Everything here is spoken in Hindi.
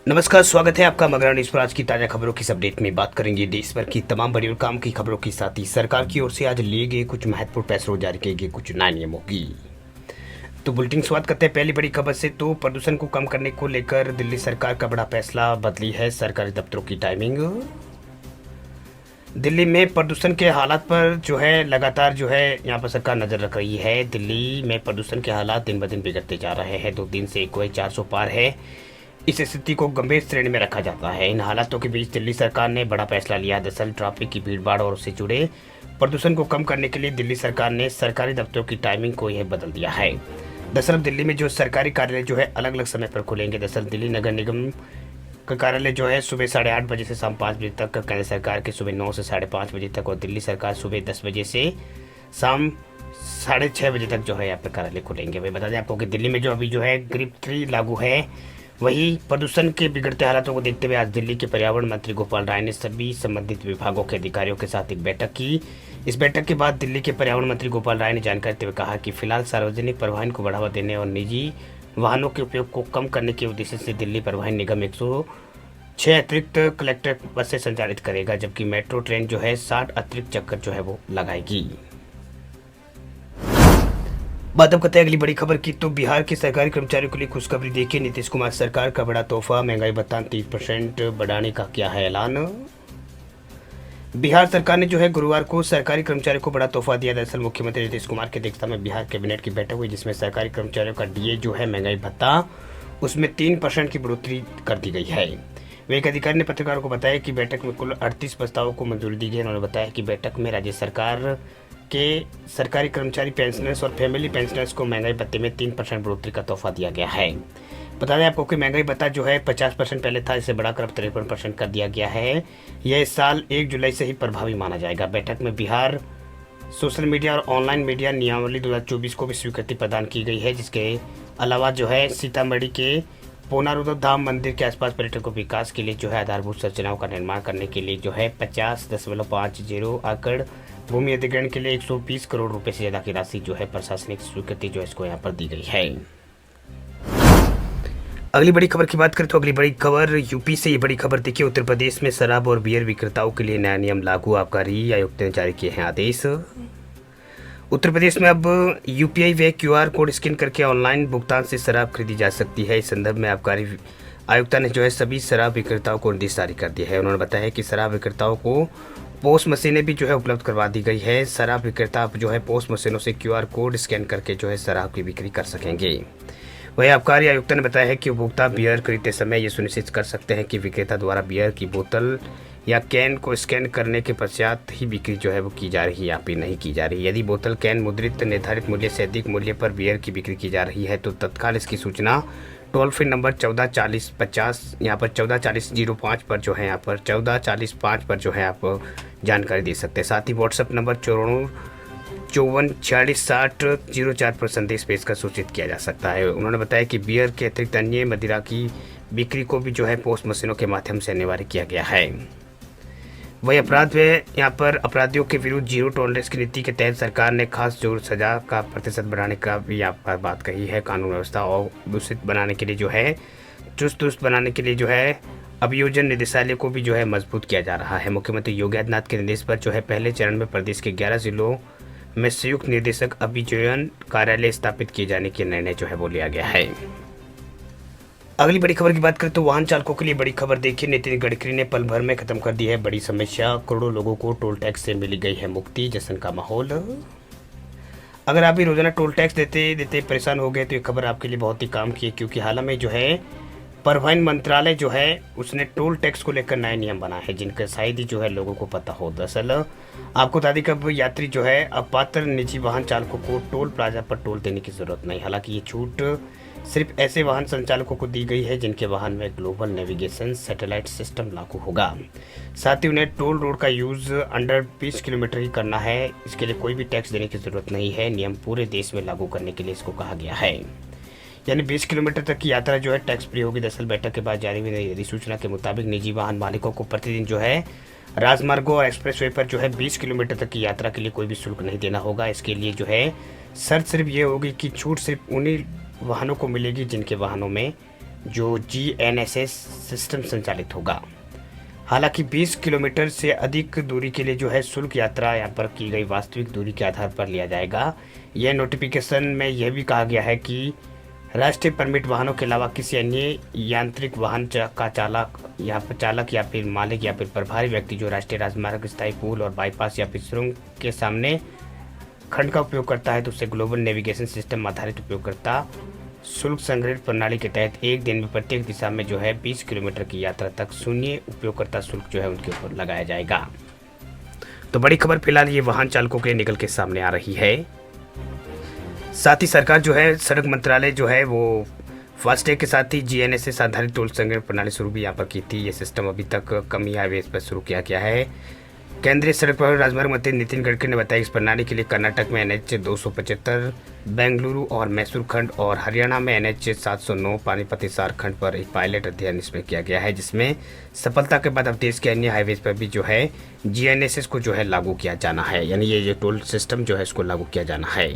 नमस्कार, स्वागत है आपका मगरा न्यूज पर। आज की ताज़ा खबरों की इस अपडेट में बात करेंगे देश भर की तमाम बड़ी और काम की खबरों के साथ ही सरकार की ओर से आज लिए गए कुछ महत्वपूर्ण फैसलों जारी किए गए कुछ नए नियमों की। तो बुलेटिन शुरुआत करते हैं पहली बड़ी खबर से। तो प्रदूषण को कम करने को लेकर दिल्ली सरकार का बड़ा फैसला, बदली है सरकारी दफ्तरों की टाइमिंग। दिल्ली में प्रदूषण के हालात पर जो है लगातार जो है यहाँ पर सरकार नज़र रख रही है। दिल्ली में प्रदूषण के हालात दिन ब दिन बिगड़ते जा रहे हैं। 2 दिन से एक 400 पार है। इस स्थिति को गंभीर श्रेणी में रखा जाता है। इन हालातों के बीच दिल्ली सरकार ने बड़ा फैसला लिया। दरअसल ट्रैफिक की भीड़भाड़ और उससे जुड़े प्रदूषण को कम करने के लिए दिल्ली सरकार ने सरकारी दफ्तरों की टाइमिंग को यह बदल दिया है। दरअसल दिल्ली में जो सरकारी कार्यालय जो है अलग अलग समय पर खुलेंगे। दरअसल दिल्ली नगर निगम का कार्यालय जो है सुबह 8:30 बजे से शाम 5 बजे तक, केंद्र सरकार के सुबह 9 से 5:30 बजे तक और दिल्ली सरकार सुबह 10 बजे से शाम 6:30 बजे तक जो है यहाँ पर कार्यालय खुलेंगे। वही बता दें आपको कि दिल्ली में जो अभी जो है ग्रिप 3 लागू है। वहीं प्रदूषण के बिगड़ते हालातों को देखते हुए आज दिल्ली के पर्यावरण मंत्री गोपाल राय ने सभी संबंधित विभागों के अधिकारियों के साथ एक बैठक की। इस बैठक के बाद दिल्ली के पर्यावरण मंत्री गोपाल राय ने जानकारी देते हुए कहा कि फिलहाल सार्वजनिक परिवहन को बढ़ावा देने और निजी वाहनों के उपयोग को कम करने के उद्देश्य से दिल्ली परिवहन निगम 106 अतिरिक्त कलेक्टर बसें संचालित करेगा, जबकि मेट्रो ट्रेन जो है 60 अतिरिक्त चक्कर जो है वो लगाएगी। बात अब करते हैं अगली बड़ी खबर की। तो बिहार के सरकारी कर्मचारियों के लिए खुशखबरी देखिए। नीतीश कुमार सरकार का बड़ा तोहफा, महंगाई भत्ता 30% बढ़ाने का किया है ऐलान। बिहार सरकार ने जो है गुरुवार को सरकारी कर्मचारियों को बड़ा तोहफा दिया। दरअसल मुख्यमंत्री नीतीश कुमार की अध्यक्षता में बिहार कैबिनेट की बैठक हुई, जिसमें सरकारी कर्मचारियों का डीए जो है महंगाई भत्ता उसमें 3% की बढ़ोतरी कर दी गई है। वे एक अधिकारी ने पत्रकारों को बताया कि बैठक में कुल 38 प्रस्तावों को मंजूरी दी गई। उन्होंने बताया कि बैठक में राज्य सरकार के सरकारी कर्मचारी पेंशनर्स और फैमिली पेंशनर्स को महंगाई भत्ते में 3% बढ़ोतरी का तोहफा दिया गया है। बता दें आपको कि महंगाई भत्ता जो है 50% पहले था, इसे बढ़ाकर अब 53% कर दिया गया है। यह इस साल 1 जुलाई से ही प्रभावी माना जाएगा। बैठक में बिहार सोशल मीडिया और ऑनलाइन मीडिया नियमावली 2024 को भी स्वीकृति प्रदान की गई है। जिसके अलावा जो है सीतामढ़ी के पोनारुद्र धाम मंदिर के आसपास पर्यटकों के विकास के लिए जो है आधारभूत संरचनाओं का निर्माण करने के लिए जो है 50.50 एकड़ भूमि अधिग्रहण के लिए 120 करोड़ रुपए से ज्यादा की राशि जो है प्रशासनिक स्वीकृति जो है इसको यहाँ पर दी गई है। अगली बड़ी खबर की बात करें तो अगली बड़ी खबर यूपी से। ये बड़ी खबर देखिए, उत्तर प्रदेश में शराब और बियर विक्रेताओं के लिए नया नियम लागू। आबकारी आयुक्त ने जारी किए हैं आदेश। उत्तर प्रदेश में अब यूपीआई व क्यूआर कोड स्कैन करके ऑनलाइन भुगतान से शराब खरीदी जा सकती है। इस संदर्भ में आबकारी आयुक्त ने जो है सभी शराब विक्रेताओं को निर्देश जारी कर दिया है। उन्होंने बताया कि शराब विक्रेताओं को पोस्ट मशीनें भी जो है उपलब्ध करवा दी गई है। शराब विक्रेता अब जो है पोस्ट मशीनों से क्यूआर कोड स्कैन करके जो है शराब की बिक्री कर सकेंगे। वहीं आबकारी आयुक्त ने बताया है कि उपभोक्ता बियर खरीदते समय ये सुनिश्चित कर सकते हैं कि विक्रेता द्वारा बियर की बोतल या कैन को स्कैन करने के पश्चात ही बिक्री जो है वो की जा रही है या फिर नहीं की जा रही है। यदि बोतल कैन मुद्रित निर्धारित मूल्य से अधिक मूल्य पर बियर की बिक्री की जा रही है तो तत्काल इसकी सूचना टोल फ्री नंबर 144050 यहाँ पर 144005 पर जो है यहाँ पर 144005 पर जो है आप जानकारी दे सकते हैं। साथ ही व्हाट्सएप नंबर 9454466004 पर संदेश भेजकर सूचित किया जा सकता है। उन्होंने बताया कि बियर के अतिरिक्त अन्य मदिरा की बिक्री को भी जो है पोस्ट मशीनों के माध्यम से अनिवार्य किया गया है। वही अपराध में यहाँ पर अपराधियों के विरुद्ध जीरो टॉलरेंस की नीति के तहत सरकार ने खास जोर सजा का प्रतिशत बढ़ाने का भी यहाँ पर बात कही है। कानून व्यवस्था और दूषित बनाने के लिए जो है चुस्त दुरुस्त बनाने के लिए जो है अभियोजन निदेशालय को भी जो है मजबूत किया जा रहा है। मुख्यमंत्री योगी आदित्यनाथ के निर्देश पर जो है पहले चरण में प्रदेश के 11 जिलों में संयुक्त निदेशक अभियोजन कार्यालय स्थापित किए जाने के निर्णय जो है वो लिया गया है। अगली बड़ी खबर की बात करें तो वाहन चालकों के लिए बड़ी खबर देखिए। नितिन गडकरी ने पल भर में खत्म कर दी है बड़ी समस्या। करोड़ों लोगों को टोल टैक्स से मिली गई है मुक्ति। जश्न का माहौल। अगर आप भी रोजाना टोल टैक्स देते देते परेशान हो गए तो ये खबर आपके लिए बहुत ही काम की है, क्योंकि हाल में जो है परिवहन मंत्रालय जो है उसने टोल टैक्स को लेकर नए नियम बनाए हैं, जिनका शायद ही जो है लोगों को पता हो। दरअसल आपको बता दें कि अब यात्री जो है अपात्र निजी वाहन चालकों को टोल प्लाजा पर टोल देने की जरूरत नहीं। हालांकि ये छूट सिर्फ ऐसे वाहन संचालकों को दी गई है जिनके वाहन में ग्लोबल नेविगेशन सैटेलाइट सिस्टम लागू होगा। साथ ही उन्हें टोल रोड का यूज अंडर 20 किलोमीटर ही करना है। इसके लिए कोई भी टैक्स देने की जरूरत नहीं है। नियम पूरे देश में लागू करने के लिए इसको कहा गया है, यानी 20 किलोमीटर तक की यात्रा जो है टैक्स फ्री होगी। दरअसल बैठक के बाद जारी हुई अधिसूचना के मुताबिक निजी वाहन मालिकों को प्रतिदिन जो है राजमार्गों और एक्सप्रेसवे पर जो है 20 किलोमीटर तक की यात्रा के लिए कोई भी शुल्क नहीं देना होगा। इसके लिए जो है शर्त सिर्फ ये होगी कि छूट सिर्फ उन्हीं वाहनों को मिलेगी जिनके वाहनों में जो GNSS सिस्टम संचालित होगा। हालांकि 20 किलोमीटर से अधिक दूरी के लिए जो है शुल्क यात्रा यहाँ पर की गई वास्तविक दूरी के आधार पर लिया जाएगा। यह नोटिफिकेशन में यह भी कहा गया है कि राष्ट्रीय परमिट वाहनों के अलावा किसी अन्य यांत्रिक वाहन का चालक या फिर मालिक या फिर प्रभारी व्यक्ति जो राष्ट्रीय राजमार्ग, स्थायी पुल और बाईपास या फिर सुरंग के सामने खंड का उपयोग करता है तो उससे ग्लोबल नेविगेशन सिस्टम आधारित उपयोगकर्ता शुल्क संग्रहित प्रणाली के तहत एक दिन में प्रत्येक दिशा में जो है 20 किलोमीटर की यात्रा तक शून्य उपयोगकर्ता शुल्क जो है उनके ऊपर लगाया जाएगा। तो बड़ी खबर फिलहाल ये वाहन चालकों के लिए निकल के सामने आ रही है। साथ ही सरकार जो है सड़क मंत्रालय जो है वो फास्टैग के साथ ही GNSS आधारित टोल संग्रहण प्रणाली शुरू भी यहाँ पर की थी। ये सिस्टम अभी तक कम ही हाईवेज पर शुरू किया गया है। केंद्रीय सड़क परिवहन राजमार्ग मंत्री नितिन गडकरी ने बताया इस प्रणाली के लिए कर्नाटक में NH 275, बेंगलुरु और मैसूर खंड और हरियाणा में NH 709 पानीपत हिसार खंड पर एक पायलट अध्ययन इसमें किया गया है, जिसमें सफलता के बाद अब देश के अन्य हाईवेज पर भी जो है GNSS को जो है लागू किया जाना है, यानी ये जो टोल सिस्टम जो है इसको लागू किया जाना है।